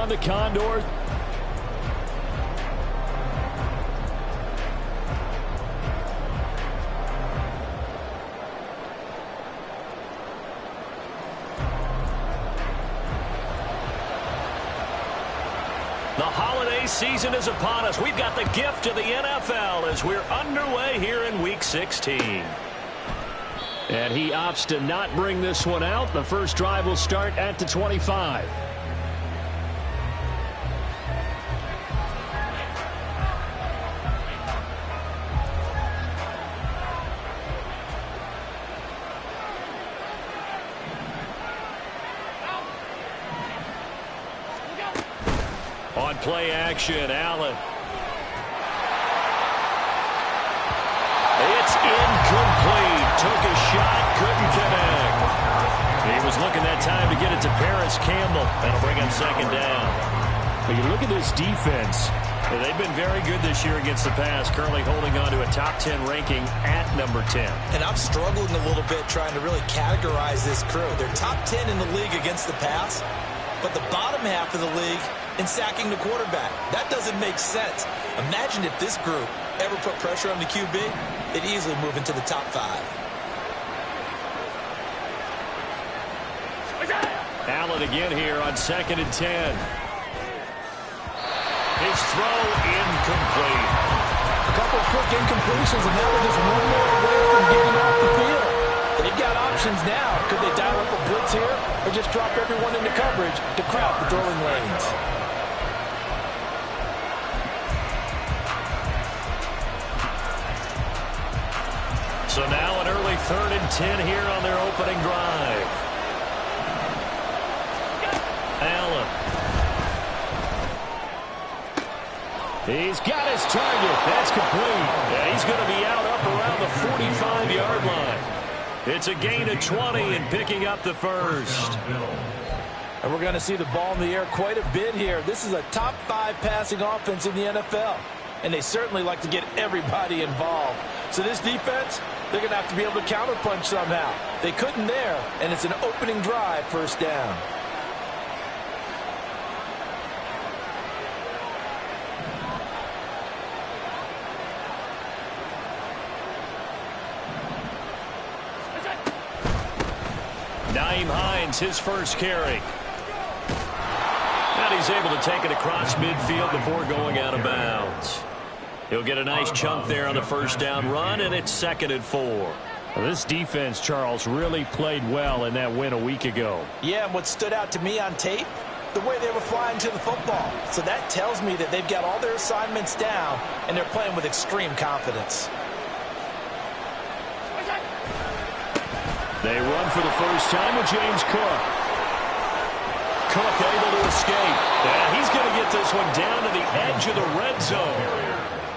on the Condors. The holiday season is upon us. We've got the gift of the NFL as we're underway here in Week 16. And he opts to not bring this one out. The first drive will start at the 25. On play action, Allen. It's incomplete. Took a shot, couldn't connect. He was looking that time to get it to Paris Campbell. That'll bring him second down. But you look at this defense. They've been very good this year against the pass, currently holding on to a top 10 ranking at number 10. And I'm struggling a little bit trying to really categorize this crew. They're top 10 in the league against the pass, but the bottom half of the league in sacking the quarterback. That doesn't make sense. Imagine if this group ever put pressure on the QB, they'd easily move into the top 5. Allen again here on 2nd and 10. His throw incomplete. A couple of quick incompletions, and now they're just one more away from getting off the field. They've got options now. Could they dial up a blitz here or just drop everyone into coverage to crowd the throwing lanes? So now an early 3rd and 10 here on their opening drive. Allen. He's got his target. That's complete. Yeah, he's going to be out up around the 45-yard line. It's a gain of 20 and picking up the first. And we're going to see the ball in the air quite a bit here. This is a top 5 passing offense in the NFL. And they certainly like to get everybody involved. So this defense, they're going to have to be able to counterpunch somehow. They couldn't there, and it's an opening drive, first down. Nyheim Hines, his first carry. And he's able to take it across midfield before going out of bounds. He'll get a nice chunk there on the first down run, and it's 2nd and 4. Well, this defense, Charles, really played well in that win a week ago. Yeah, and what stood out to me on tape, the way they were flying to the football. So that tells me that they've got all their assignments down, and they're playing with extreme confidence. They run for the first time with James Cook. Cook able to escape. And he's going to get this one down to the edge of the red zone.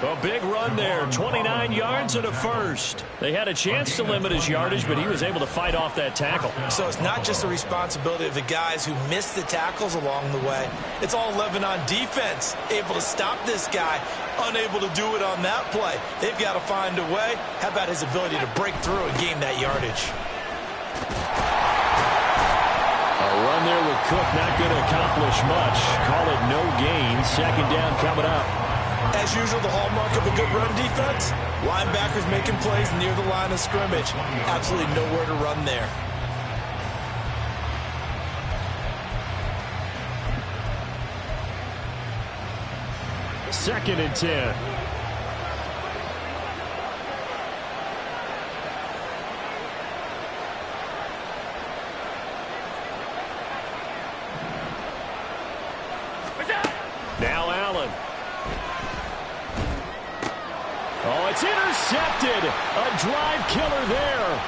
A big run there, 29 yards and a first. They had a chance to limit his yardage, but he was able to fight off that tackle. So it's not just the responsibility of the guys who missed the tackles along the way. It's all 11 on defense, able to stop this guy, unable to do it on that play. They've got to find a way. How about his ability to break through and gain that yardage? A run there with Cook not going to accomplish much. Call it no gain. Second down coming up. As usual, the hallmark of a good run defense, linebackers making plays near the line of scrimmage. Absolutely nowhere to run there. Second and 10. Now Allen. Oh, it's intercepted. A drive killer there.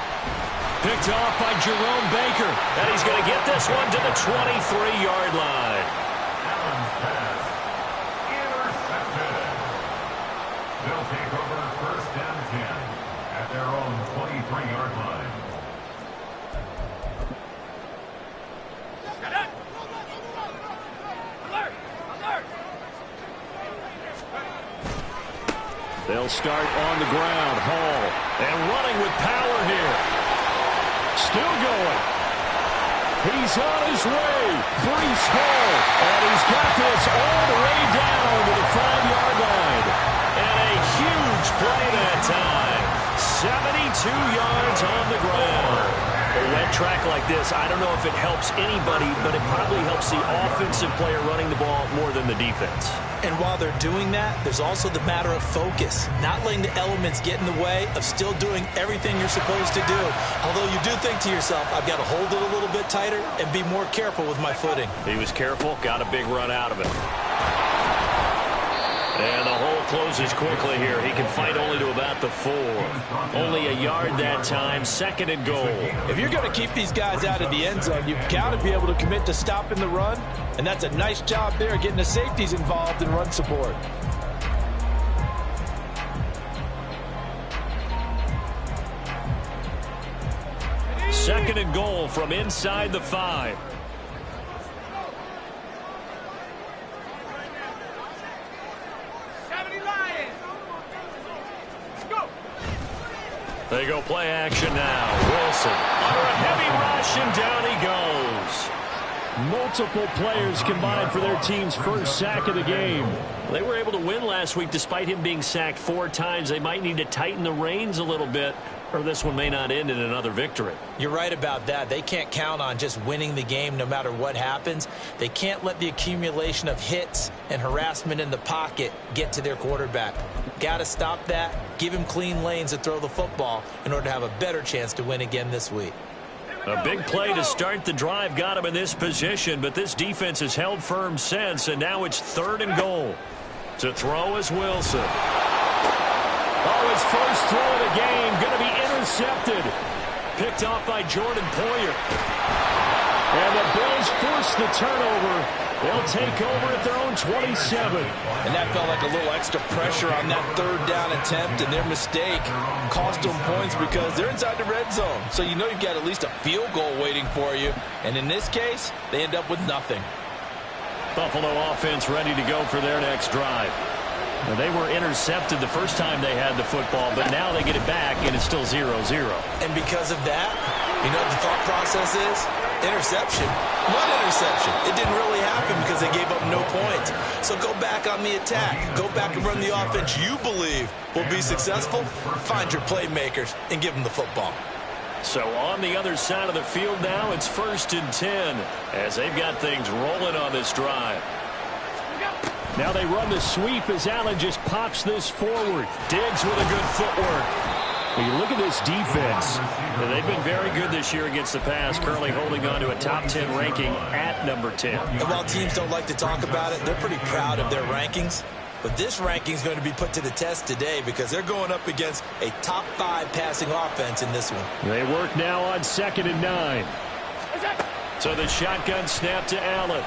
Picked off by Jerome Baker. And he's going to get this one to the 23-yard line. Allen's pass intercepted. They'll take over first down 10 at their own 23-yard line. They'll start on the ground. Hall. And running with power here. Still going. He's on his way. Breece Hall. And he's got this all the way down to the 5-yard line. And a huge play that time. 72 yards on the ground. A wet track like this, I don't know if it helps anybody, but it probably helps the offensive player running the ball more than the defense. And while they're doing that, there's also the matter of focus. Not letting the elements get in the way of still doing everything you're supposed to do. Although you do think to yourself, I've got to hold it a little bit tighter and be more careful with my footing. He was careful, got a big run out of it. And the hole closes quickly here. He can fight only to about the 4. Only a yard that time, 2nd and goal. If you're going to keep these guys out of the end zone, you've got to be able to commit to stopping the run. And that's a nice job there, getting the safeties involved in run support. Second and goal from inside the 5. They go play action now. Wilson under a heavy rush, and down he goes. Multiple players combined for their team's first sack of the game. They were able to win last week despite him being sacked 4 times. They might need to tighten the reins a little bit, or this one may not end in another victory. You're right about that. They can't count on just winning the game no matter what happens. They can't let the accumulation of hits and harassment in the pocket get to their quarterback. Got to stop that, give him clean lanes to throw the football in order to have a better chance to win again this week. A big play to start the drive got him in this position, but this defense has held firm since, and now it's 3rd and goal. To throw is Wilson. Oh, his first throw of the game going to be intercepted. Picked off by Jordan Poyer. And the Bills force the turnover. They'll take over at their own 27. And that felt like a little extra pressure on that 3rd down attempt, and their mistake cost them points because they're inside the red zone. So you know you've got at least a field goal waiting for you. And in this case, they end up with nothing. Buffalo offense ready to go for their next drive. Now, they were intercepted the first time they had the football, but now they get it back, and it's still 0-0. And because of that, you know what the thought process is? Interception. What interception? It didn't really happen because they gave up no points. So go back on the attack. Go back and run the offense you believe will be successful. Find your playmakers and give them the football. So on the other side of the field now, it's 1st and 10 as they've got things rolling on this drive. Now they run the sweep as Allen just pops this forward. Diggs with a good footwork. When you look at this defense, they've been very good this year against the pass, currently holding on to a top 10 ranking at number 10. And while teams don't like to talk about it, they're pretty proud of their rankings. But this ranking is going to be put to the test today because they're going up against a top 5 passing offense in this one. They work now on 2nd and 9. So the shotgun snap to Allen.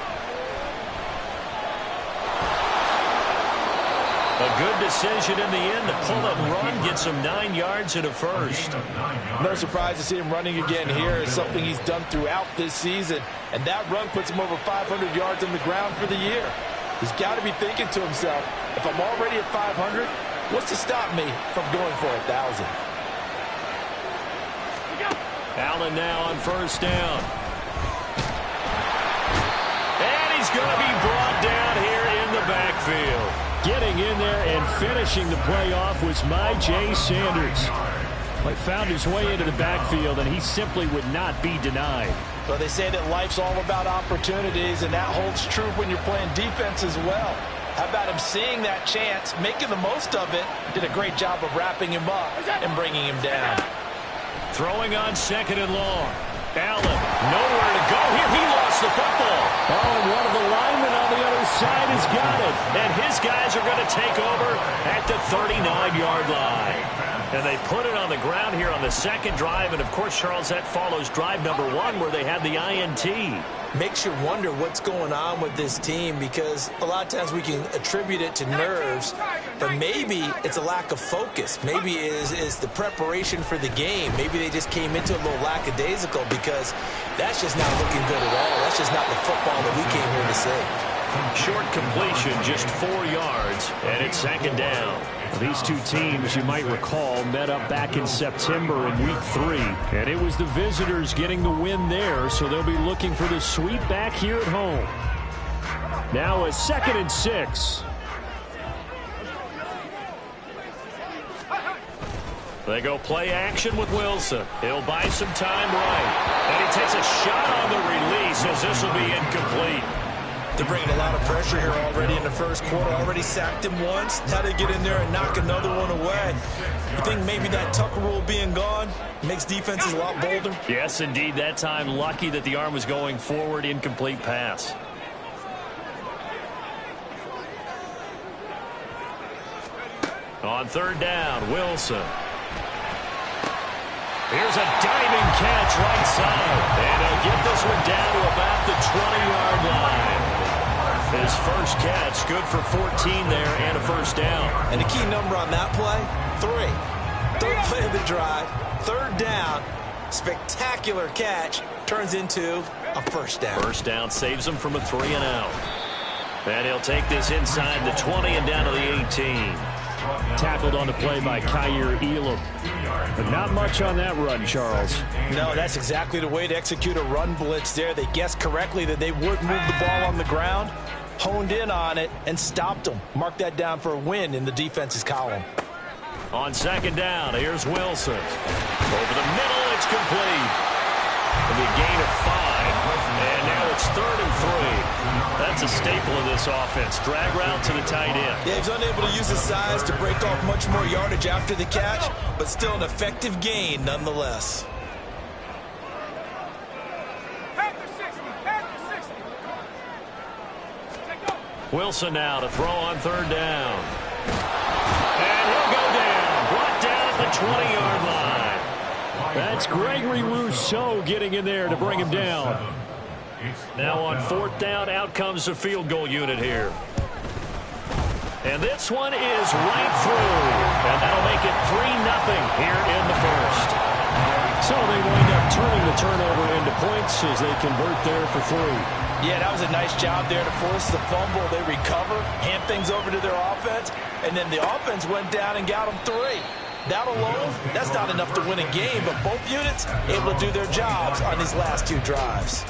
A good decision in the end to pull and run, gets him 9 yards and a first. No surprise to see him running again here. It's something he's done throughout this season. And that run puts him over 500 yards on the ground for the year. He's got to be thinking to himself, if I'm already at 500, what's to stop me from going for 1,000? Allen now on 1st down. And he's going to be brought down here in the backfield. Getting in there and finishing the play off was J. Sanders. He found his way into the backfield, and he simply would not be denied. Well, they say that life's all about opportunities, and that holds true when you're playing defense as well. How about him seeing that chance, making the most of it, did a great job of wrapping him up and bringing him down. Throwing on 2nd and long. Allen, nowhere to go here. He lost the football. Oh, and one of the linemen on the other side has got it. And his guys are going to take over at the 39-yard line. And they put it on the ground here on the 2nd drive. And, of course, Charles, that follows drive number 1 where they had the INT. Makes you wonder what's going on with this team because a lot of times we can attribute it to nerves, but maybe it's a lack of focus. Maybe it is the preparation for the game. Maybe they just came into a little lackadaisical because that's just not looking good at all. That's just not the football that we came here to see. Short completion, just 4 yards, and it's second down. These two teams, you might recall, met up back in September in Week 3. And it was the visitors getting the win there, so they'll be looking for the sweep back here at home. Now a 2nd and 6. They go play action with Wilson. He'll buy some time right. And he takes a shot on the release as this will be incomplete. They're bringing a lot of pressure here already in the first quarter. Already sacked him once. Now they get in there and knock another one away. You think maybe that Tucker rule being gone makes defenses a lot bolder? Yes, indeed. That time, lucky that the arm was going forward. Incomplete pass. On 3rd down, Wilson. Here's a diving catch right side. And he'll get this one down to about the 20-yard line. His first catch, good for 14 there and a first down. And the key number on that play, 3. 3rd play of the drive, 3rd down, spectacular catch, turns into a first down. First down saves him from a 3-and-out. And he'll take this inside the 20 and down to the 18. Tackled on the play by Kyer Elam. But not much on that run, Charles. No, that's exactly the way to execute a run blitz there. They guessed correctly that they would move the ball on the ground, honed in on it, and stopped them. Mark that down for a win in the defense's column. On 2nd down, here's Wilson. Over the middle, it's complete. And the gain of 5. And now it's 3rd and 3. That's a staple of this offense. Drag route to the tight end. Yeah, he's unable to use his size to break off much more yardage after the catch, but still an effective gain nonetheless. Wilson now to throw on 3rd down. And he'll go down. Brought down at the 20-yard line. That's Gregory Rousseau getting in there to bring him down. Now on 4th down, out comes the field goal unit here. And this one is right through. And that'll make it 3-0 here in the first. So they wind up turning the turnover into points as they convert there for 3. Yeah, that was a nice job there to force the fumble. They recover, hand things over to their offense, and then the offense went down and got them 3. That alone, that's not enough to win a game, but both units able to do their jobs on these last 2 drives.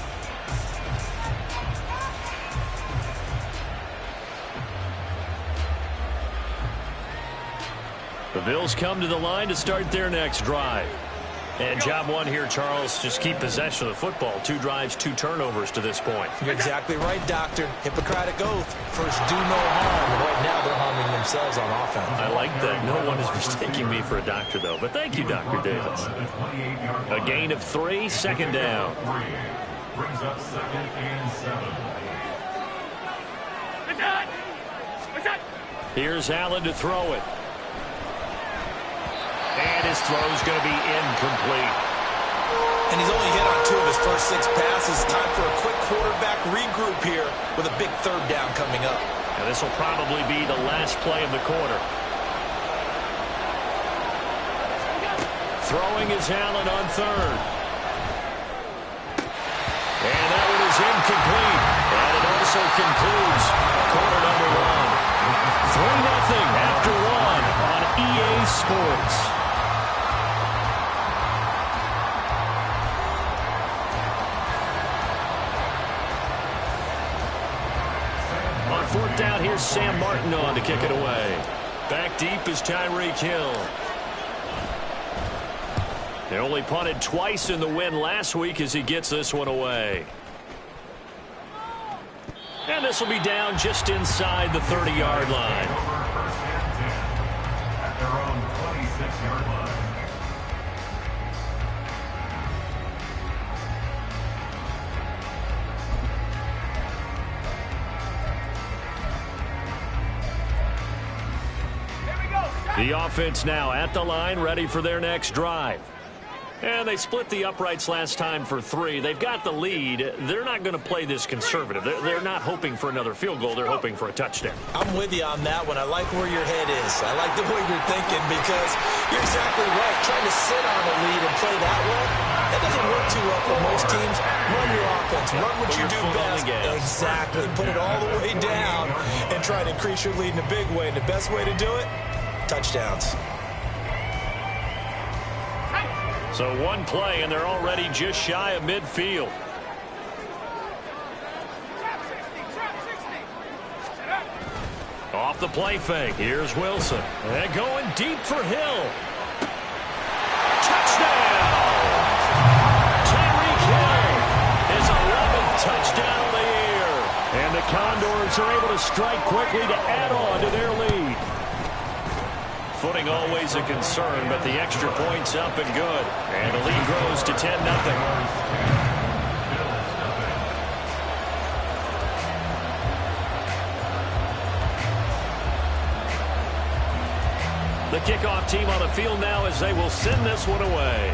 The Bills come to the line to start their next drive. And job 1 here, Charles, just keep possession of the football. 2 drives, 2 turnovers to this point. You're exactly right, Doctor. Hippocratic oath. First, do no harm. And right now, they're harming themselves on offense. I like that. No one is mistaking me for a doctor, though. But thank you, Dr. Davis. A gain of 3, 2nd down. Brings up 2nd and 7. Here's Allen to throw it. And his throw's going to be incomplete. And he's only hit on 2 of his first 6 passes. Time for a quick quarterback regroup here with a big 3rd down coming up. And this will probably be the last play of the quarter. Throwing is Allen on 3rd. And that one is incomplete. And it also concludes quarter number 1. 3-0 after 1 on EA Sports. On 4th down, here's Sam Martin on to kick it away. Back deep is Tyreek Hill. They only punted twice in the win last week as he gets this one away. And this will be down just inside the 30-yard line. First and 10 at their own 26-yard line. The offense now at the line, ready for their next drive. And they split the uprights last time for 3. They've got the lead. They're not going to play this conservative. They're not hoping for another field goal. They're hoping for a touchdown. I'm with you on that one. I like where your head is. I like the way you're thinking because you're exactly right. Trying to sit on a lead and play that way, That doesn't work too well for most teams. Run your offense. Run what you do best. Exactly. Put it all the way down and try to increase your lead in a big way. And the best way to do it, touchdowns. So one play, and they're already just shy of midfield. Off the play fake. Here's Wilson. And going deep for Hill. Touchdown! Tyreek Hill, his 11th touchdown of the year. And the Condors are able to strike quickly to add on to their lead. Footing always a concern, but the extra point's up and good. And the lead grows to 10-0. The kickoff team on the field now as they will send this one away.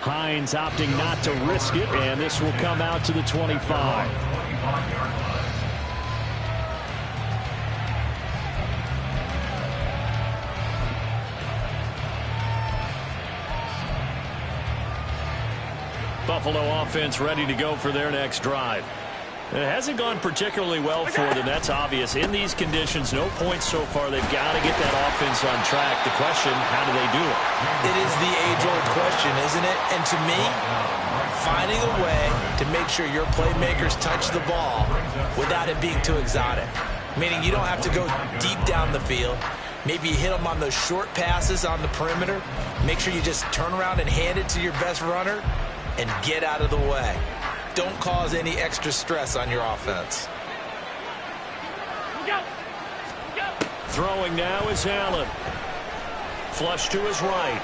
Hines opting not to risk it, and this will come out to the 25. Buffalo offense ready to go for their next drive. It hasn't gone particularly well for them. That's obvious. In these conditions, no points so far. They've got to get that offense on track. The question, how do they do it? It is the age-old question, isn't it? And to me, finding a way to make sure your playmakers touch the ball without it being too exotic. Meaning you don't have to go deep down the field. Maybe you hit them on those short passes on the perimeter. Make sure you just turn around and hand it to your best runner and get out of the way. Don't cause any extra stress on your offense. Throwing now is Allen. Flush to his right.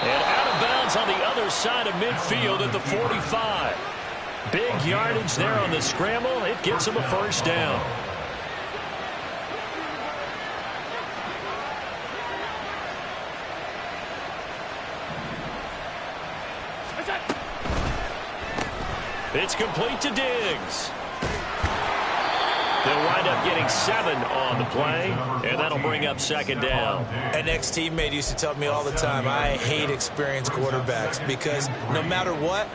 And out of bounds on the other side of midfield at the 45. Big yardage there on the scramble. It gets him a first down. It's complete to Diggs. They'll wind up getting 7 on the play, and that'll bring up second down. An ex-teammate used to tell me all the time, I hate experienced quarterbacks because no matter what,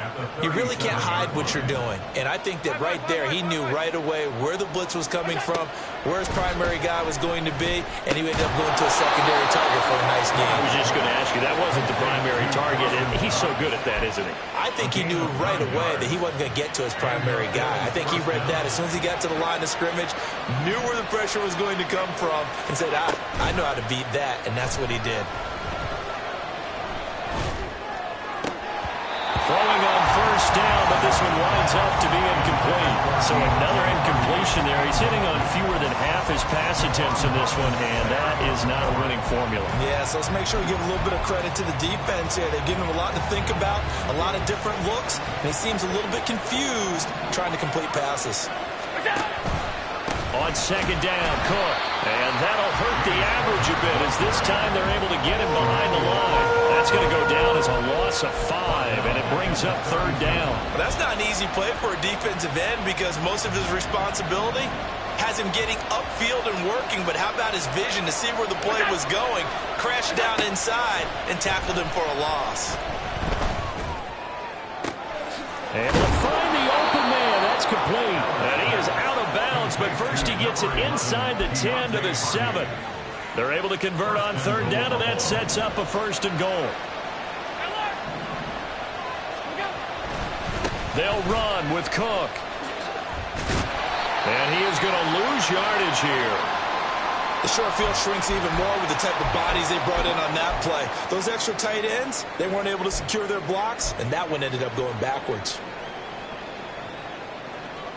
you really can't hide what you're doing. And I think that right there, he knew right away where the blitz was coming from, where his primary guy was going to be, and he ended up going to a secondary target for a nice game. I was just going to ask you, that wasn't the primary target, and he's so good at that, isn't he? I think he knew right away that he wasn't going to get to his primary guy. I think he read that as soon as he got to the line of scrimmage, knew where the pressure was going to come from, and said, I know how to beat that, and that's what he did. Throwing on first down, but this one winds up to be incomplete. So another incompletion there. He's hitting on fewer than half his pass attempts in this one, and that is not a winning formula. Yeah, so let's make sure we give a little bit of credit to the defense here. They're giving him a lot to think about, a lot of different looks, and he seems a little bit confused trying to complete passes. On second down, Cook. And that'll hurt the average a bit as this time they're able to get him behind the line. That's going to go down as a loss of 5, and it brings up third down. Well, that's not an easy play for a defensive end because most of his responsibility has him getting upfield and working, but how about his vision to see where the play was going, crashed down inside, and tackled him for a loss. Able to find the open man. That's complete. And he is out of bounds, but first he gets it inside the 10 to the 7. They're able to convert on third down, and that sets up a first and goal. They'll run with Cook. And he is going to lose yardage here. The short field shrinks even more with the type of bodies they brought in on that play. Those extra tight ends, they weren't able to secure their blocks, and that one ended up going backwards.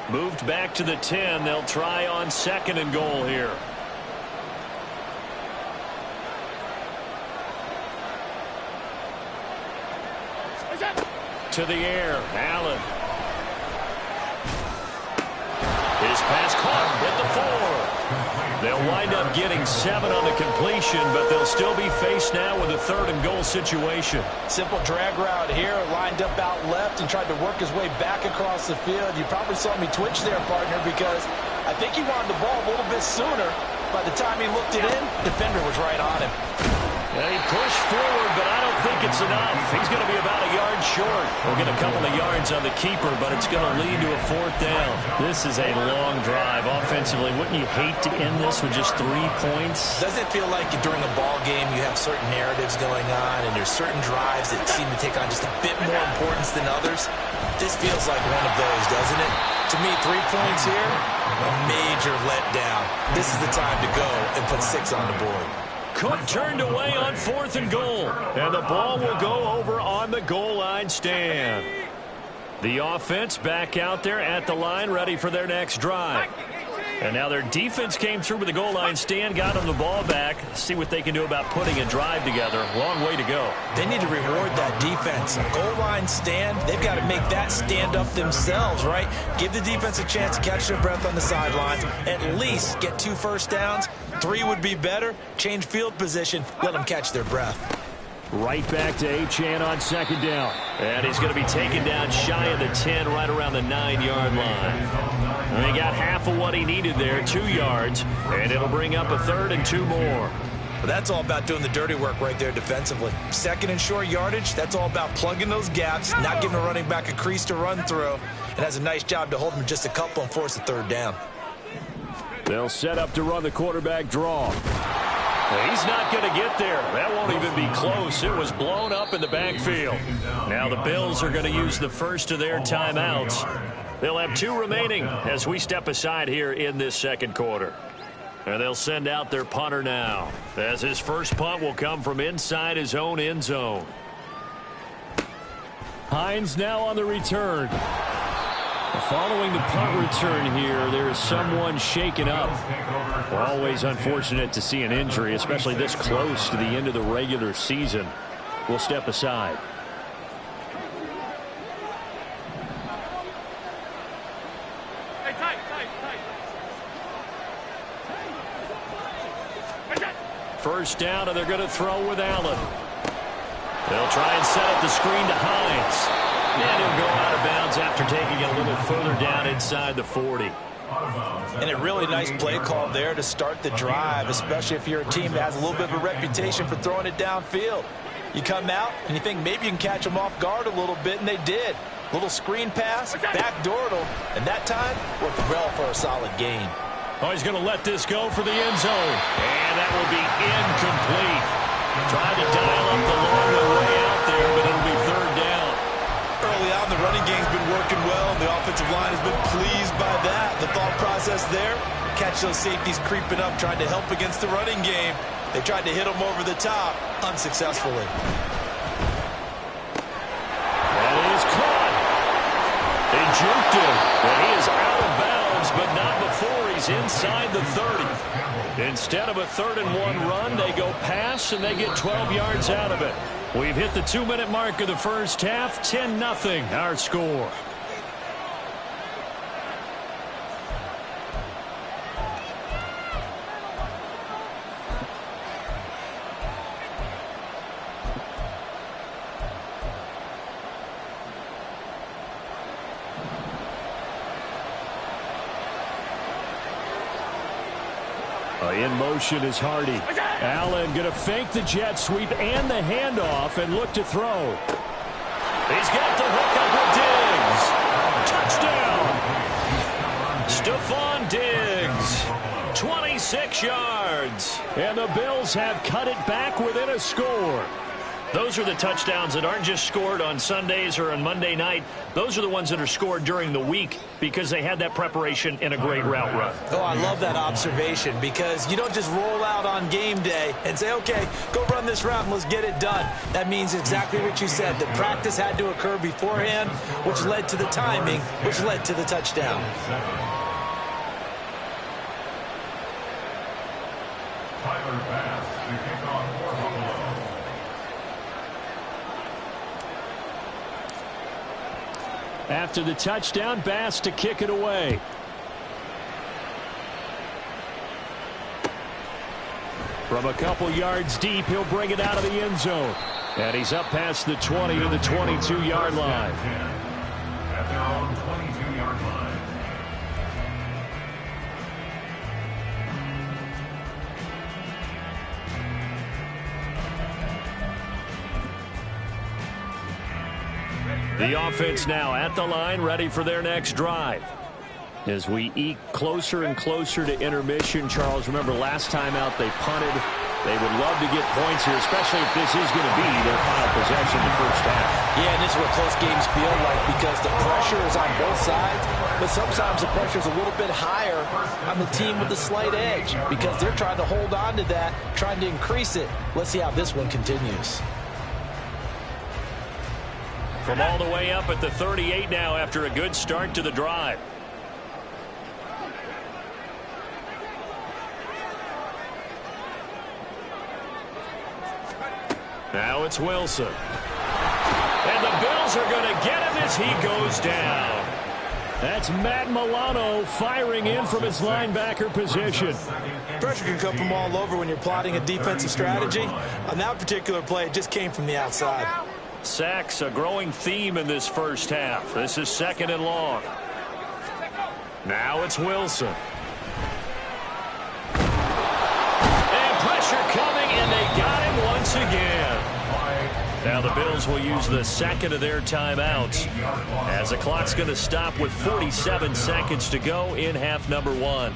Moved back to the 10. They'll try on second and goal here. To the air, Allen. His pass caught at the 4. They'll wind up getting 7 on the completion, but they'll still be faced now with a third and goal situation. Simple drag route here, lined up out left and tried to work his way back across the field. You probably saw me twitch there, partner, because I think he wanted the ball a little bit sooner. By the time he looked it in, the defender was right on him. Yeah, he pushed forward, but I don't think it's enough. He's going to be about a yard short. We'll get a couple of yards on the keeper, but it's going to lead to a 4th down. This is a long drive offensively. Wouldn't you hate to end this with just 3 points? Doesn't it feel like during a ball game you have certain narratives going on and there's certain drives that seem to take on just a bit more importance than others? This feels like one of those, doesn't it? To me, 3 points here, a major letdown. This is the time to go and put 6 on the board. Cook turned away on 4th and goal. And the ball will go over on the goal line stand. The offense back out there at the line, ready for their next drive. And now their defense came through with the goal line stand, got them the ball back. See what they can do about putting a drive together. Long way to go. They need to reward that defense. A goal line stand, they've got to make that stand up themselves, right? Give the defense a chance to catch their breath on the sidelines. At least get 2 first downs. 3 would be better. Change field position. Let them catch their breath. Right back to Achane on 2nd down. And he's going to be taken down shy of the 10, right around the 9-yard line. And he got half of what he needed there, 2 yards, and it'll bring up a 3rd and 2 more. But that's all about doing the dirty work right there defensively. 2nd and short yardage, that's all about plugging those gaps, not giving a running back a crease to run through. It has a nice job to hold him just a couple and force a 3rd down. They'll set up to run the quarterback draw. He's not going to get there. That won't even be close. It was blown up in the backfield. Now the Bills are going to use the first of their timeouts. They'll have 2 remaining as we step aside here in this 2nd quarter. And they'll send out their punter now, as his first punt will come from inside his own end zone. Hines now on the return. Following the punt return here, there is someone shaken up. Always unfortunate to see an injury, especially this close to the end of the regular season. We'll step aside. First down, and they're going to throw with Allen. They'll try and set up the screen to Hines. And he'll go out of bounds after taking it a little further down inside the 40. And a really nice play call there to start the drive, especially if you're a team that has a little bit of a reputation for throwing it downfield. You come out and you think maybe you can catch them off guard a little bit, and they did. Little screen pass, backdoored them, and that time worked well for a solid gain. Oh, he's going to let this go for the end zone. And that will be incomplete. Trying to dial up the long way out there, but it'll be 3rd down. Early on, the running game's been working well, and the offensive line has been pleased by that. The thought process there, catch those safeties creeping up, trying to help against the running game. They tried to hit them over the top, unsuccessfully. That is caught. They juked him, and he is out of bounds, but not before he's inside the 30. Instead of a 3rd and 1 run, they go pass, and they get 12 yards out of it. We've hit the 2-minute mark of the first half. 10-0 our score. In motion is Hardy. Allen going to fake the jet sweep and the handoff and look to throw. He's got the hook up with Diggs. Touchdown. Stephon Diggs. 26 yards. And the Bills have cut it back within a score. Those are the touchdowns that aren't just scored on Sundays or on Monday night. Those are the ones that are scored during the week because they had that preparation in a great route run. Oh, I love that observation because you don't just roll out on game day and say, okay, go run this route and let's get it done. That means exactly what you said. The practice had to occur beforehand, which led to the timing, which led to the touchdown. Tyler Bass to kick off for Buffalo. After the touchdown, Bass to kick it away. From a couple yards deep, he'll bring it out of the end zone. And he's up past the 20 to the 22-yard line. At their own 22-yard line. The offense now at the line, ready for their next drive. As we eke closer and closer to intermission, Charles, remember last time out they punted. They would love to get points here, especially if this is going to be their final possession in the first half. Yeah, and this is what close games feel like because the pressure is on both sides, but sometimes the pressure is a little bit higher on the team with the slight edge because they're trying to hold on to that, trying to increase it. Let's see how this one continues. From all the way up at the 38 now after a good start to the drive. Now it's Wilson. And the Bills are going to get him as he goes down. That's Matt Milano firing in from his linebacker position. Pressure can come from all over when you're plotting a defensive strategy. On that particular play, it just came from the outside. Sacks, a growing theme in this first half. This is 2nd and long. Now it's Wilson. And pressure coming, and they got him once again. Now the Bills will use the second of their timeouts as the clock's going to stop with 47 seconds to go in half number 1.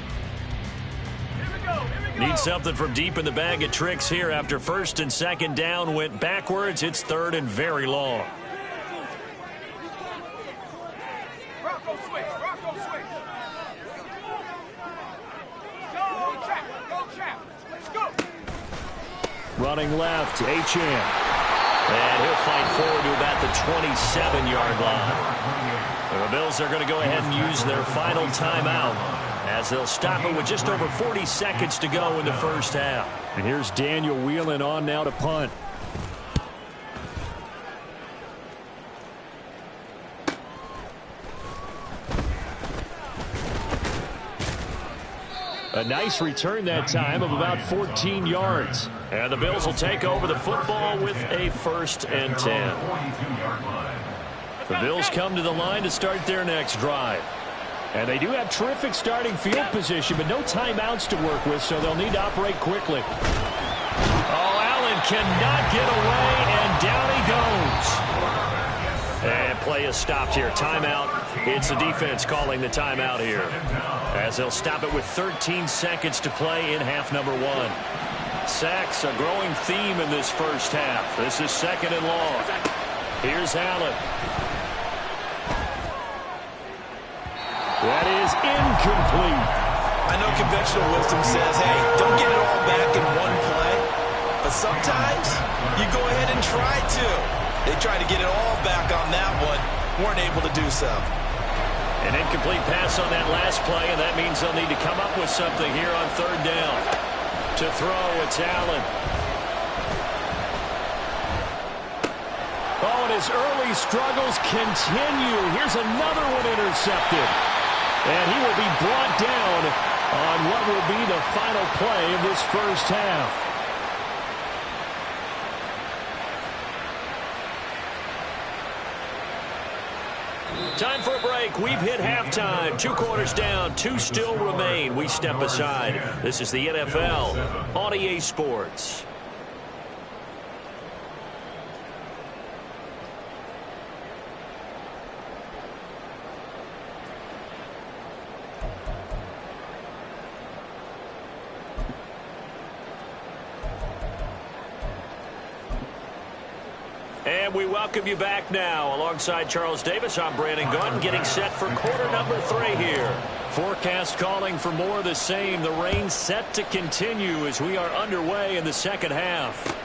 Need something from deep in the bag of tricks here after 1st and 2nd down went backwards. It's 3rd and very long. Running left, H.M. And he'll fight forward to about the 27-yard line. The Bills are going to go ahead and use their final timeout as they'll stop it with just over 40 seconds to go in the first half. And here's Daniel Whelan on now to punt. A nice return that time of about 14 yards. And the Bills will take over the football with a 1st and 10. The Bills come to the line to start their next drive. And they do have terrific starting field position, but no timeouts to work with, so they'll need to operate quickly. Oh, Allen cannot get away, and down he goes. And play is stopped here. Timeout. It's the defense calling the timeout here, as they'll stop it with 13 seconds to play in half number 1. Sacks, a growing theme in this first half. This is 2nd and long. Here's Allen. That is incomplete. I know conventional wisdom says, hey, don't get it all back in one play. But sometimes you go ahead and try to. They tried to get it all back on that one. Weren't able to do so. An incomplete pass on that last play, and that means they'll need to come up with something here on 3rd down. To throw, it's Allen. Oh, and his early struggles continue. Here's another one intercepted. And he will be brought down on what will be the final play of this first half. Time for a break. We've hit halftime. 2 quarters down. 2 still remain. We step aside. This is the NFL on EA Sports. And we welcome you back now. Alongside Charles Davis, I'm Brandon Gunn, getting set for quarter number 3 here. Forecast calling for more of the same. The rain set to continue as we are underway in the second half.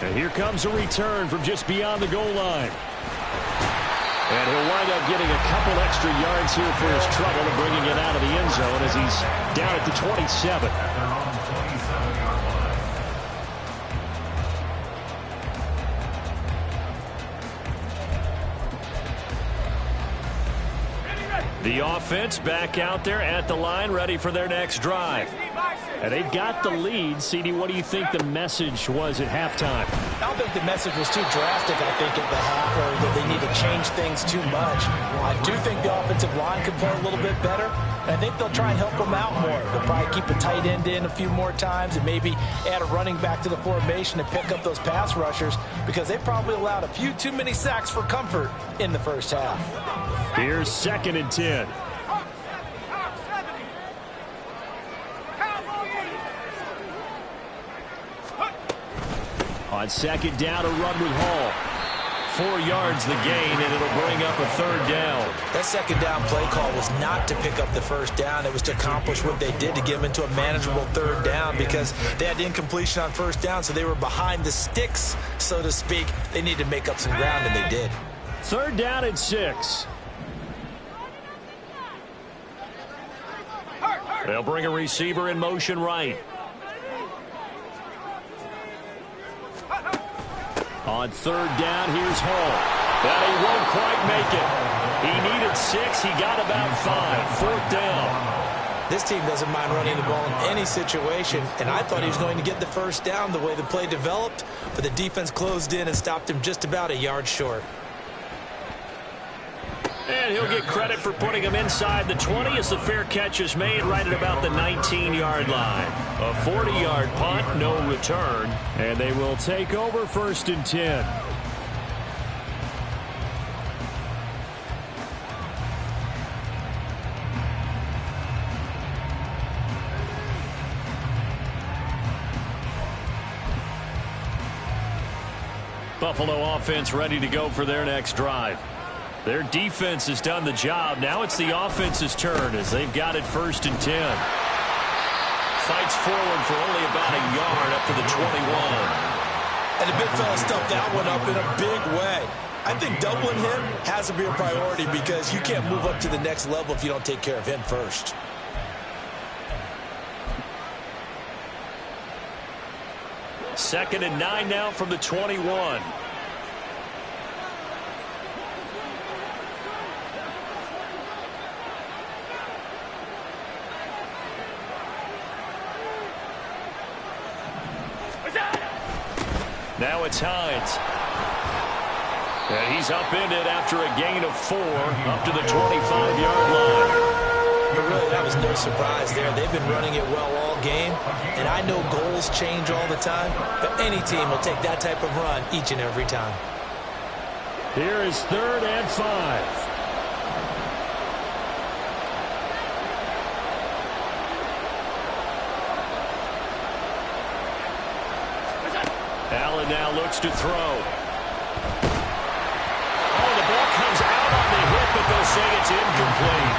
And here comes a return from just beyond the goal line. And he'll wind up getting a couple extra yards here for his trouble and bringing it out of the end zone as he's down at the 27. The offense back out there at the line, ready for their next drive. And they've got the lead. CD, what do you think the message was at halftime? I don't think the message was too drastic, I think, at the half, or that they need to change things too much. I do think the offensive line could play a little bit better. I think they'll try and help them out more. They'll probably keep a tight end in a few more times and maybe add a running back to the formation and pick up those pass rushers, because they probably allowed a few too many sacks for comfort in the first half. Here's 2nd and 10. On 2nd down, a run with Hall. 4 yards the gain, and it'll bring up a 3rd down. That 2nd down play call was not to pick up the 1st down. It was to accomplish what they did, to get them into a manageable 3rd down, because they had incompletion on 1st down, so they were behind the sticks, so to speak. They needed to make up some ground, and they did. 3rd down and 6. They'll bring a receiver in motion right. On 3rd down, here's Hall. But he won't quite make it. He needed 6. He got about 5. 4th down. This team doesn't mind running the ball in any situation, and I thought he was going to get the 1st down the way the play developed, but the defense closed in and stopped him just about a yard short. And he'll get credit for putting him inside the 20 as the fair catch is made right at about the 19-yard line. A 40-yard punt, no return, and they will take over 1st and 10. Buffalo offense ready to go for their next drive. Their defense has done the job. Now it's the offense's turn as they've got it 1st and 10. Fights forward for only about a yard up to the 21. And the big fella stuffed that one up in a big way. I think doubling him has to be a priority, because you can't move up to the next level if you don't take care of him first. Second and 9 now from the 21. Now it's Hines. And he's upended after a gain of 4 up to the 25-yard line. But really, that was no surprise there. They've been running it well all game, and I know goals change all the time, but any team will take that type of run each and every time. Here is 3rd and 5. Allen now looks to throw. Oh, the ball comes out on the hit, but they'll say it's incomplete.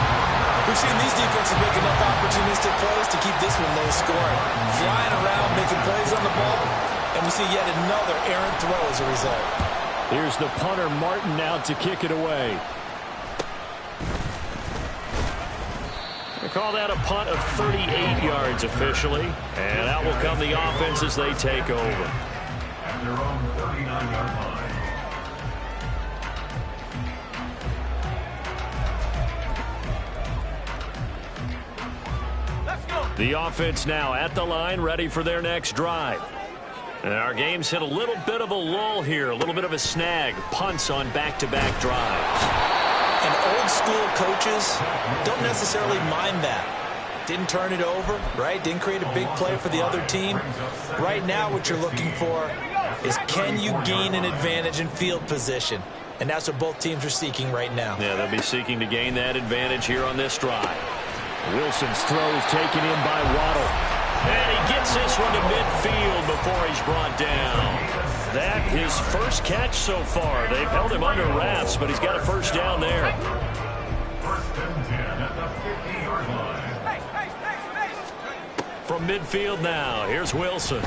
We've seen these defenses make enough opportunistic plays to keep this one low scoring. Flying around, making plays on the ball, and we see yet another errant throw as a result. Here's the punter, Martin, out to kick it away. They call that a punt of 38 yards officially, and out will come the offense as they take over. At their own 39-yard line. The offense now at the line, ready for their next drive. And our game's hit a little bit of a lull here, a little bit of a snag. Punts on back-to-back drives. And old school coaches don't necessarily mind that. Didn't turn it over, right? Didn't create a big play for the other team. Right now what you're looking for is, can you gain an advantage in field position? And that's what both teams are seeking right now. Yeah, they'll be seeking to gain that advantage here on this drive. Wilson's throw is taken in by Waddle. And he gets this one to midfield before he's brought down. That his first catch so far. They've held him under wraps, but he's got a 1st down there. 1st and 10 at the 50-yard line. From midfield now, here's Wilson.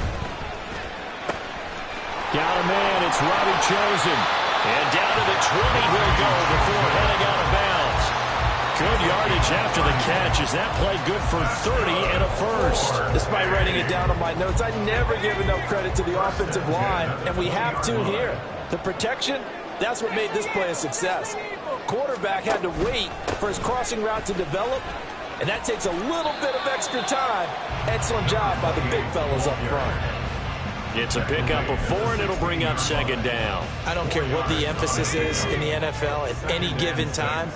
Got a man, it's Robbie Chosen. And down to the 20 he'll go before heading out of bounds. Good yardage after the catch. Is that play good for 30 and a 1st? Despite writing it down on my notes, I never give enough credit to the offensive line, and we have to here. The protection, that's what made this play a success. Quarterback had to wait for his crossing route to develop, And that takes a little bit of extra time. Excellent job by the big fellas up front. It's a pickup of 4, and it'll bring up second down. I don't care what the emphasis is in the NFL at any given time.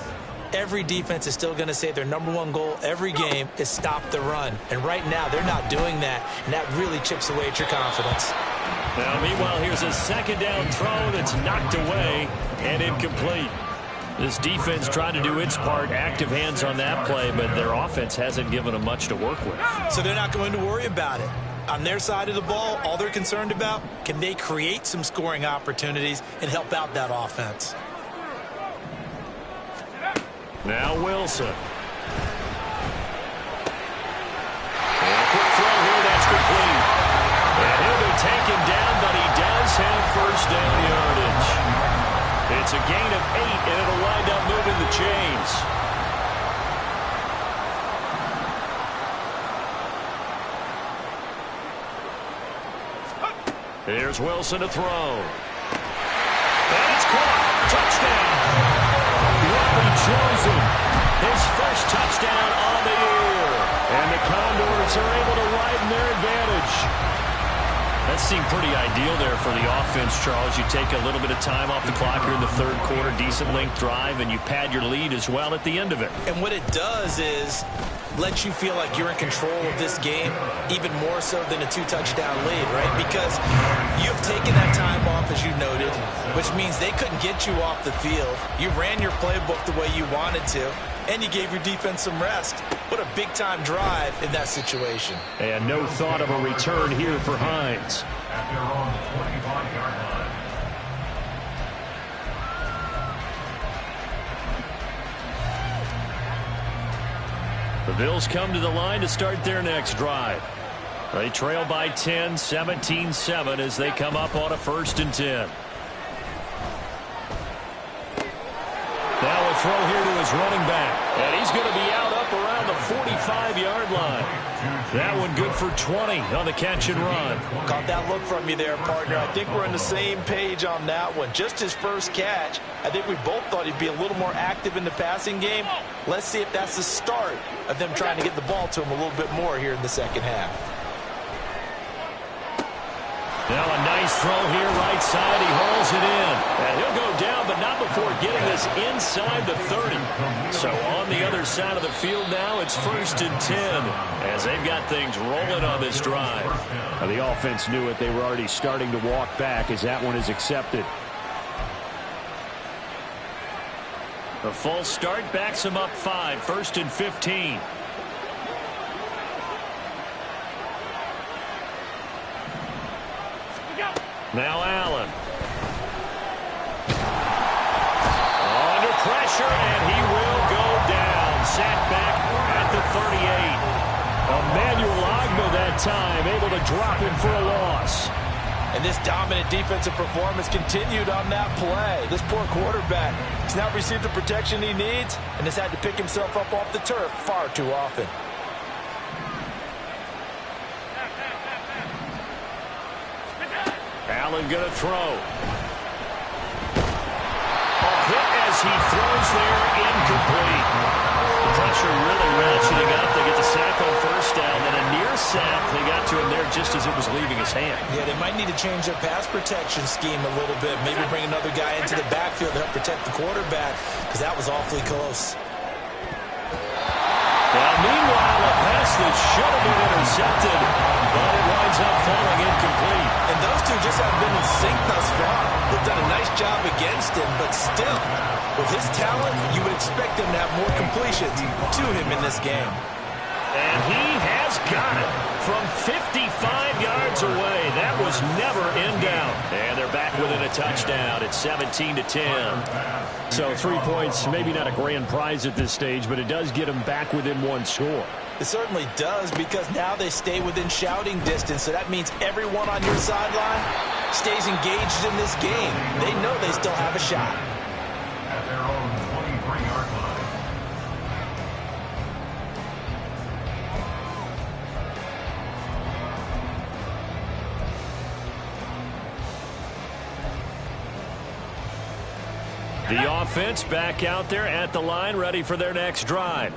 Every defense is still going to say their #1 goal every game is stop the run. And right now, they're not doing that, and that really chips away at your confidence. Now, meanwhile, here's a second down throw that's knocked away and incomplete. This defense tried to do its part, active hands on that play, but their offense hasn't given them much to work with. So they're not going to worry about it. On their side of the ball, all they're concerned about, can they create some scoring opportunities and help out that offense? Now Wilson. And a quick throw here, that's complete. And he'll be taken down, but he does have first down yardage. It's a gain of 8, and it'll wind up moving the chains. Here's Wilson to throw. And it's caught. Touchdown. Robbie Chosen, his first touchdown on the year. And the Condors are able to widen their advantage. That seemed pretty ideal there for the offense, Charles. You take a little bit of time off the clock here in the third quarter, decent length drive, and you pad your lead as well at the end of it. And what it does is let you feel like you're in control of this game, even more so than a 2-touchdown lead, right? Because you've taken that time off, as you noted, which means they couldn't get you off the field. You ran your playbook the way you wanted to, and you gave your defense some rest. What a big-time drive in that situation. And no thought of a return here for Hines. At their own 25-yard line. The Bills come to the line to start their next drive. They trail by 10, 17-7 as they come up on a 1st and 10. Now a throw here to his running back. And he's going to be out up around the 45-yard line. That one good for 20 on the catch and run. Caught that look from you there, partner. I think we're on the same page on that one. Just his first catch. I think we both thought he'd be a little more active in the passing game. Let's see if that's the start of them trying to get the ball to him a little bit more here in the second half. Now a nice throw here, right side. He hauls it in. And he'll go down, but not before getting this inside the 30. So on the other side of the field now, it's 1st and 10 as they've got things rolling on this drive. Now, the offense knew it. They were already starting to walk back as that one is accepted. The false start backs him up 5, 1st and 15. Now Allen. Under pressure, and he will go down. Sacked back at the 38. Emmanuel Ogba that time, able to drop him for a loss. And this dominant defensive performance continued on that play. This poor quarterback has not received the protection he needs and has had to pick himself up off the turf far too often. Allen going to throw. A hit as he throws there, incomplete. The pressure really ratcheting up. They get the sack on 1st down, then a near sack. They got to him there just as it was leaving his hand. Yeah, they might need to change their pass protection scheme a little bit. Maybe bring another guy into the backfield to help protect the quarterback, because that was awfully close. Now, meanwhile, a pass that should have been intercepted, but it winds up falling incomplete. And those two just haven't been in sync thus far. They've done a nice job against him, but still, with his talent, you would expect him to have more completions to him in this game. And he has got it from 55 yards away. That was never in doubt. And they're back within a touchdown. It's 17-10. So 3 points, maybe not a grand prize at this stage, but it does get them back within 1 score. It certainly does, because now they stay within shouting distance. So that means everyone on your sideline stays engaged in this game. They know they still have a shot. At their own 23-yard line. The offense back out there at the line, ready for their next drive.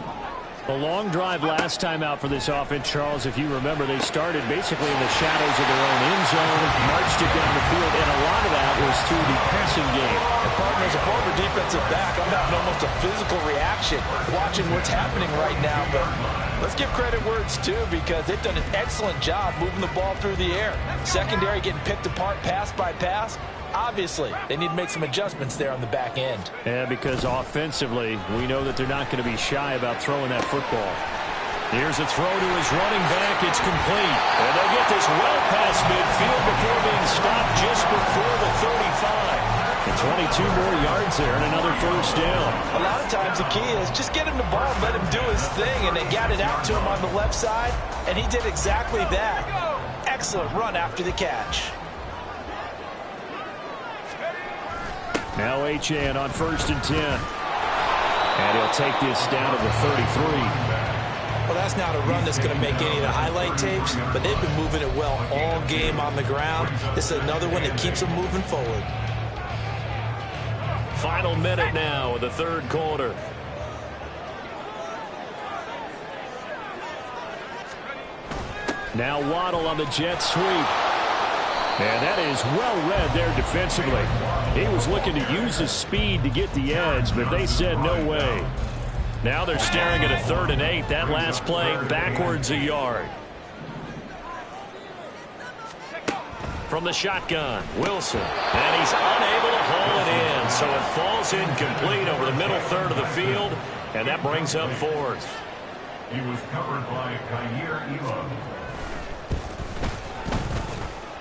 A long drive last time out for this offense, Charles. If you remember, they started basically in the shadows of their own end zone, marched it down the field, and a lot of that was through the passing game. And partner, as a former defensive back, I'm having almost a physical reaction watching what's happening right now. But let's give credit where it's due, because they've done an excellent job moving the ball through the air. Secondary getting picked apart pass by pass. Obviously, they need to make some adjustments there on the back end. Yeah, because offensively, we know that they're not going to be shy about throwing that football. Here's a throw to his running back. It's complete. And they'll get this well past midfield before being stopped just before the 35. And 22 more yards there and another first down. A lot of times the key is just get him the ball and let him do his thing, and they got it out to him on the left side, and he did exactly that. Excellent run after the catch. Now Achane on 1st and 10. And he'll take this down to the 33. Well, that's not a run that's going to make any of the highlight tapes, but they've been moving it well all game on the ground. This is another one that keeps them moving forward. Final minute now of the third quarter. Now Waddle on the jet sweep. And that is well read there defensively. He was looking to use his speed to get the edge, but they said no way. Now they're staring at a 3rd and 8. That last play backwards a yard. From the shotgun, Wilson. And he's unable to haul it in, so it falls incomplete over the middle third of the field, and that brings up 4th. He was covered by Kaiir Elam.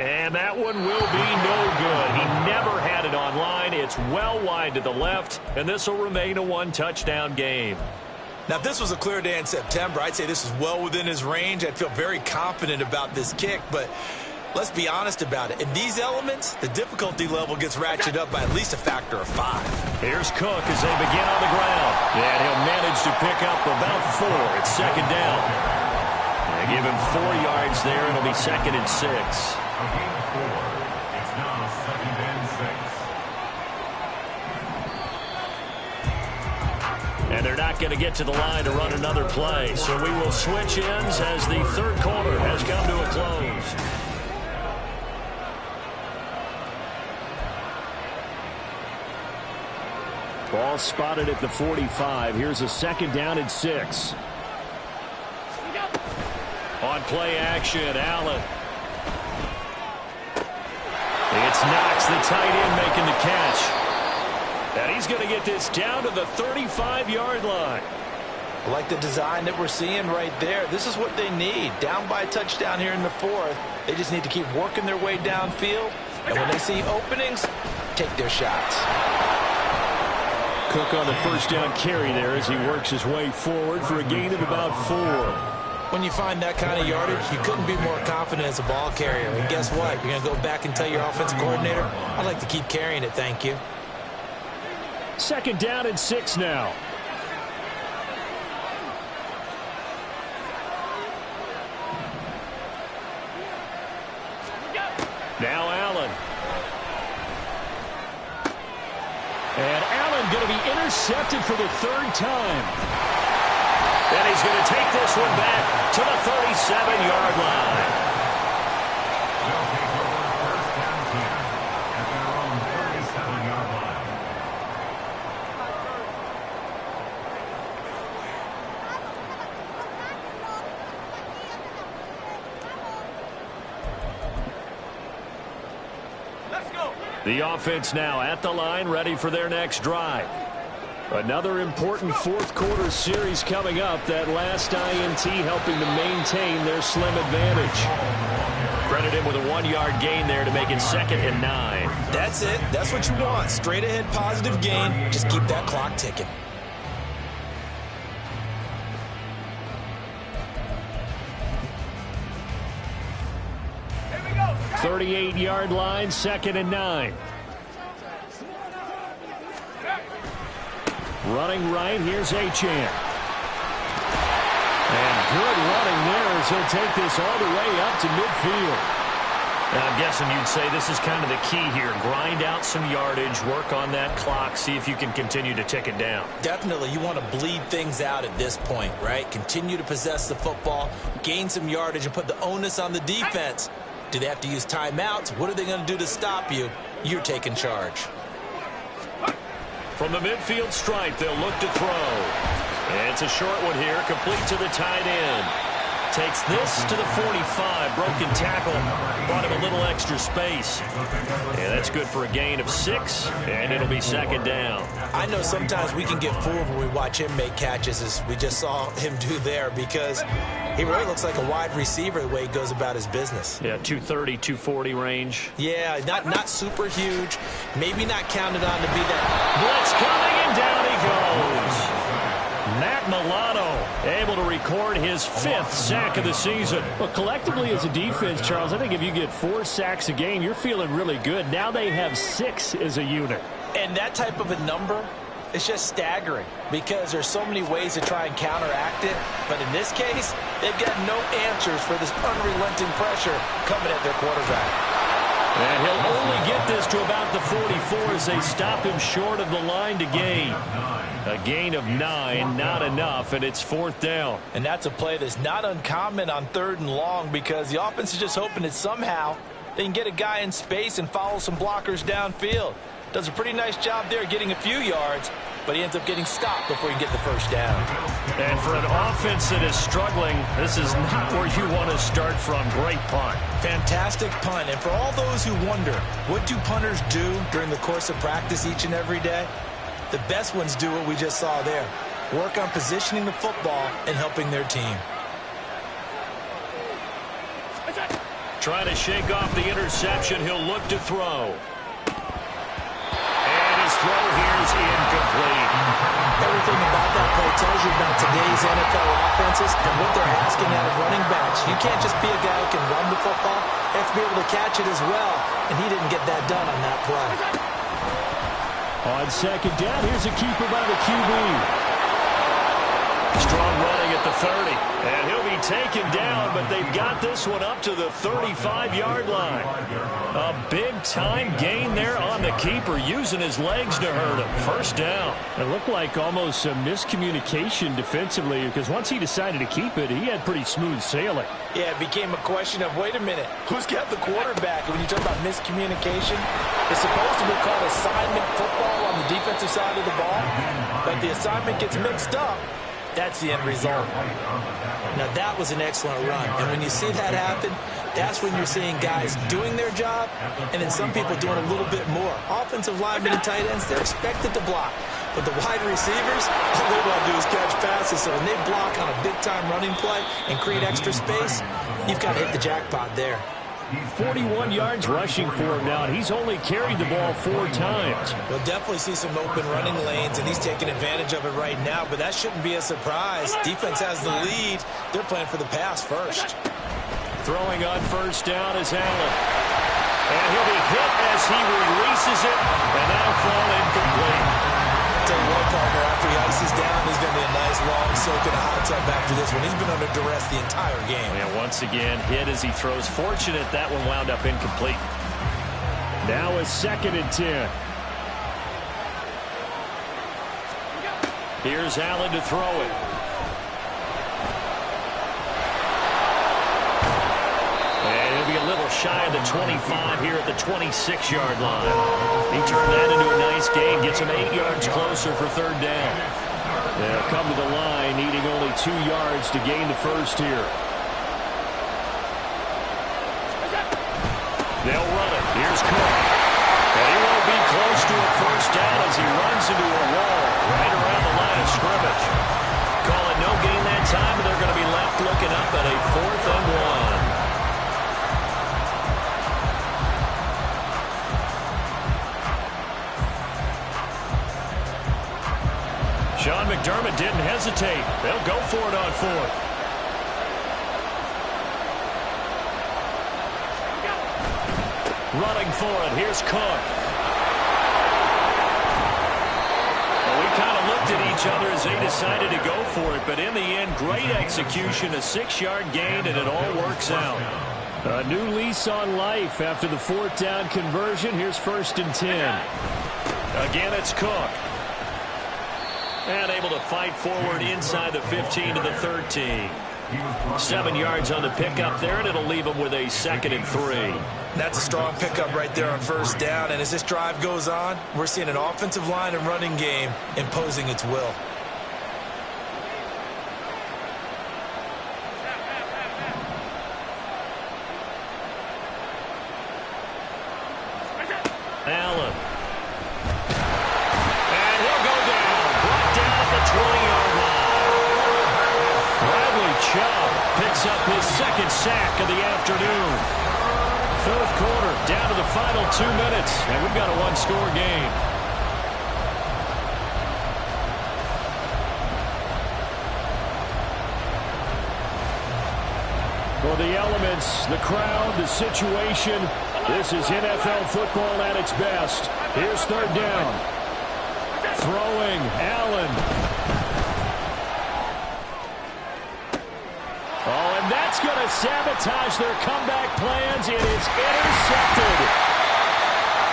And that one will be no good. He never had it on line. It's well wide to the left, and this will remain a 1-touchdown game. Now, if this was a clear day in September, I'd say this is well within his range. I'd feel very confident about this kick, but let's be honest about it. In these elements, the difficulty level gets ratcheted up by at least a factor of 5. Here's Cook as they begin on the ground. And he'll manage to pick up about 4. It's 2nd down. They give him 4 yards there. It'll be 2nd and 6. A gain of 4. It's now 2nd and 6. And they're not going to get to the line to run another play. So we will switch ends as the third quarter has come to a close. Ball spotted at the 45. Here's a 2nd down and 6. On play action, Allen. It's Knox, the tight end, making the catch. And he's going to get this down to the 35-yard line. I like the design that we're seeing right there. This is what they need. Down by a touchdown here in the 4th. They just need to keep working their way downfield. And when they see openings, take their shots. Cook on the 1st down carry there as he works his way forward for a gain of about 4. When you find that kind of yardage, you couldn't be more confident as a ball carrier. And guess what? You're going to go back and tell your offensive coordinator, I'd like to keep carrying it, thank you. 2nd down and 6 now. Now Allen. And Allen going to be intercepted for the 3rd time. And he's going to take this one back to the 37-yard line. They'll take over 1st and 10 at their own 37-yard line. Let's go. The offense now at the line, ready for their next drive. Another important 4th quarter series coming up. That last INT helping to maintain their slim advantage. Credit him with a 1-yard gain there to make it 2nd and 9. That's it. That's what you want. Straight ahead positive gain. Just keep that clock ticking. 38-yard line, 2nd and 9. Running right, here's Achane. And good running there as he'll take this all the way up to midfield. I'm guessing you'd say this is kind of the key here. Grind out some yardage, work on that clock, see if you can continue to tick it down. Definitely, you want to bleed things out at this point, right? Continue to possess the football, gain some yardage, and put the onus on the defense. Do they have to use timeouts? What are they going to do to stop you? You're taking charge. From the midfield stripe, they'll look to throw. And it's a short one here, complete to the tight end. Takes this to the 45. Broken tackle. Brought him a little extra space. And that's good for a gain of 6. And it'll be second down. I know sometimes we can get fooled when we watch him make catches, as we just saw him do there, because he really looks like a wide receiver the way he goes about his business. Yeah, 230, 240 range. Yeah, not super huge. Maybe not counted on to be that. Blitz coming, and down he goes. Matt Milano able to record his 5th sack of the season. Well, collectively as a defense, Charles, I think if you get 4 sacks a game, you're feeling really good. Now they have 6 as a unit. And that type of a number is just staggering because there's so many ways to try and counteract it. But in this case, they've got no answers for this unrelenting pressure coming at their quarterback. And he'll only get this to about the 44 as they stop him short of the line to gain. A gain of 9, not enough, and it's 4th down. And that's a play that's not uncommon on 3rd and long because the offense is just hoping that somehow they can get a guy in space and follow some blockers downfield. Does a pretty nice job there getting a few yards, but he ends up getting stopped before he can get the first down. And for an offense that is struggling, this is not where you want to start from. Great punt. Fantastic punt. And for all those who wonder, what do punters do during the course of practice each and every day? The best ones do what we just saw there. Work on positioning the football and helping their team. Trying to shake off the interception. He'll look to throw. And his throw here is incomplete. Everything about that play tells you about today's NFL offenses and what they're asking out of running backs. You can't just be a guy who can run the football. You have to be able to catch it as well, and he didn't get that done on that play. On second down, here's a keeper by the QB. Strong running at the 30. And he'll be taken down, but they've got this one up to the 35-yard line. A big-time gain there on the keeper, using his legs to hurt him. First down. It looked like almost a miscommunication defensively because once he decided to keep it, he had pretty smooth sailing. Yeah, it became a question of, wait a minute, who's got the quarterback? And when you talk about miscommunication, it's supposed to be called assignment football on the defensive side of the ball, but the assignment gets mixed up. That's the end result. Now, that was an excellent run. And when you see that happen, that's when you're seeing guys doing their job and then some people doing a little bit more. Offensive linemen and tight ends, they're expected to block. But the wide receivers, all they want to do is catch passes. So when they block on a big-time running play and create extra space, you've got to hit the jackpot there. 41 yards rushing for him now, and he's only carried the ball 4 times. We'll definitely see some open running lanes, and he's taking advantage of it right now, but that shouldn't be a surprise. Defense has the lead. They're playing for the pass first. Throwing on first down is Allen. And he'll be hit as he releases it, and that'll fall incomplete. Tell you what, partner, after he ices down, he's going to be a nice long soak in a hot tub after this one. He's been under duress the entire game. And once again, hit as he throws. Fortunate that one wound up incomplete. Now a 2nd and 10. Here's Allen to throw it. And he'll be a little shy of the 25 here at the 26-yard line. He turned that into a nice gain, gets him 8 yards closer for 3rd down. They'll come to the line, needing only 2 yards to gain the first here. They'll run it. Here's Cook. And he won't be close to a first down as he runs into a wall right around the line of scrimmage. Call it no gain that time, and they're going to be left looking up at a 4th and 1. Sean McDermott didn't hesitate. They'll go for it on 4th. Running for it. Here's Cook. Well, we kind of looked at each other as they decided to go for it, but in the end, great execution, a 6-yard gain, and it all works out. A new lease on life after the fourth down conversion. Here's 1st and 10. Again, it's Cook. And able to fight forward inside the 15 to the 13. 7 yards on the pickup there, and it'll leave him with a 2nd and 3. That's a strong pickup right there on 1st down. And as this drive goes on, we're seeing an offensive line and running game imposing its will. Allen. And he'll go down. Brought down at the 20-yard line. Bradley Chubb picks up his 2nd sack of the afternoon. 4th quarter, down to the final 2 minutes, and we've got a one-score game. For the elements, the crowd, the situation, this is NFL football at its best. Here's 3rd down. Throwing, Allen. Oh, and that's going to sabotage their comeback plans. It is intercepted.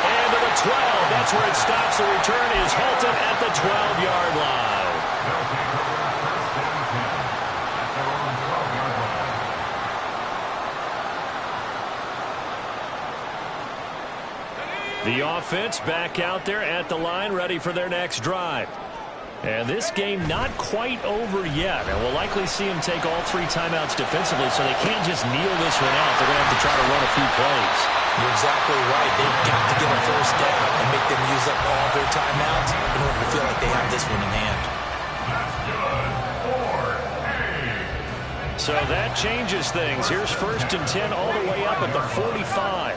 And to the 12. That's where it stops. The return is halted at the 12-yard line. They'll take over 1st and 10 at their own 12-yard line. The offense back out there at the line, ready for their next drive. And this game not quite over yet. And we'll likely see them take all 3 timeouts defensively, so they can't just kneel this one out. They're going to have to try to run a few plays. You're exactly right. They've got to get a 1st down and make them use up all their timeouts in order to feel like they have this one in hand. That's good. 4-8. So that changes things. Here's 1st and 10 all the way up at the 45.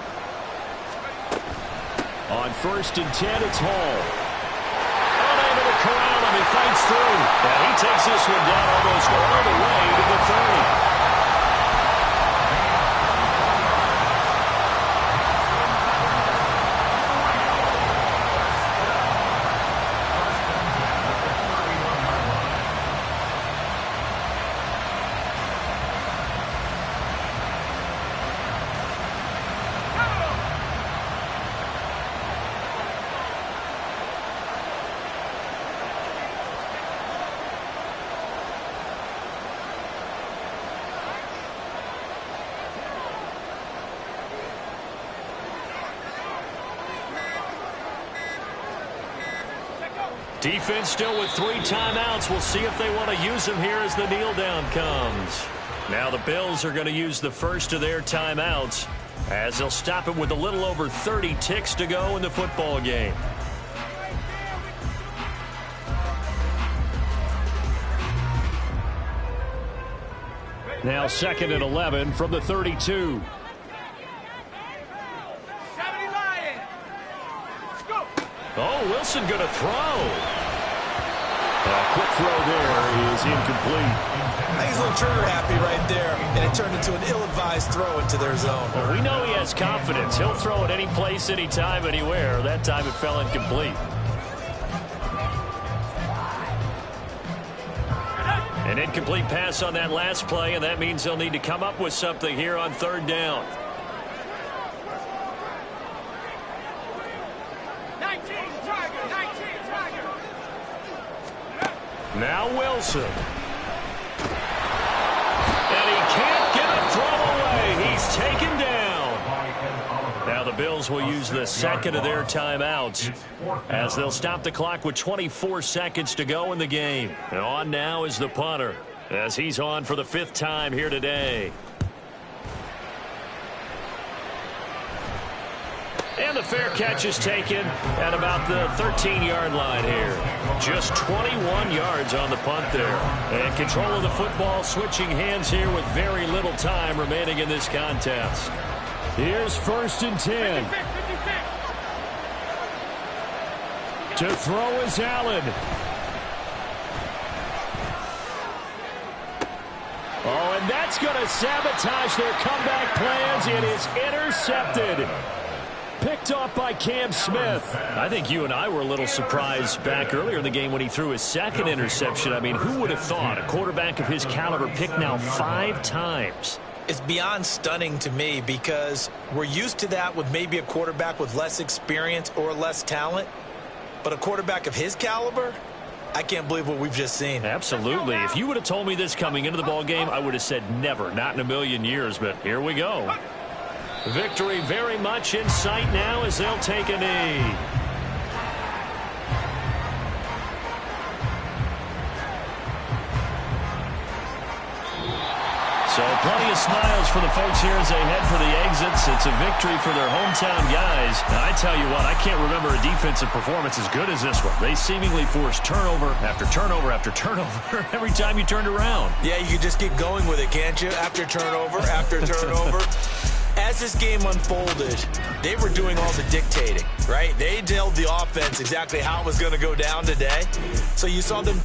On 1st and 10, it's Hall. Unable to corral him. He fights through. And he takes this one down almost all the way to the 30. Defense still with 3 timeouts. We'll see if they want to use them here as the kneel down comes. Now the Bills are going to use the first of their timeouts as they'll stop it with a little over 30 ticks to go in the football game. Now 2nd and 11 from the 32. Oh, Wilson going to throw. A quick throw there is incomplete. I think he's a little trigger happy right there, and it turned into an ill-advised throw into their zone. Well, we know he has confidence. He'll throw it any place, anytime, anywhere. That time it fell incomplete. An incomplete pass on that last play, and that means they'll need to come up with something here on 3rd down. Now Wilson. And he can't get a throw away. He's taken down. Now the Bills will use the 2nd of their timeouts as they'll stop the clock with 24 seconds to go in the game. And on now is the punter as he's on for the 5th time here today. And the fair catch is taken at about the 13-yard line here. Just 21 yards on the punt there. And control of the football switching hands here with very little time remaining in this contest. Here's 1st and 10. To throw is Allen. Oh, and that's going to sabotage their comeback plans. It is intercepted. Picked off by Cam Smith. I think you and I were a little surprised back earlier in the game when he threw his 2nd interception. I mean, who would have thought a quarterback of his caliber picked now 5 times? It's beyond stunning to me because we're used to that with maybe a quarterback with less experience or less talent. But a quarterback of his caliber, I can't believe what we've just seen. Absolutely. If you would have told me this coming into the ballgame, I would have said never, not in a million years. But here we go. Victory very much in sight now as they'll take a knee. So plenty of smiles for the folks here as they head for the exits. It's a victory for their hometown guys. Now, I tell you what, I can't remember a defensive performance as good as this one. They seemingly forced turnover after turnover after turnover every time you turned around. Yeah, you can just keep going with it, can't you? After turnover, after turnover. As this game unfolded, they were doing all the dictating, right? They told the offense exactly how it was going to go down today. So you saw them.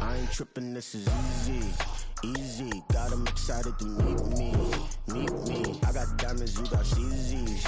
I ain't tripping, this is easy, easy. Got 'em excited to meet me. I got diamonds, you got CZs.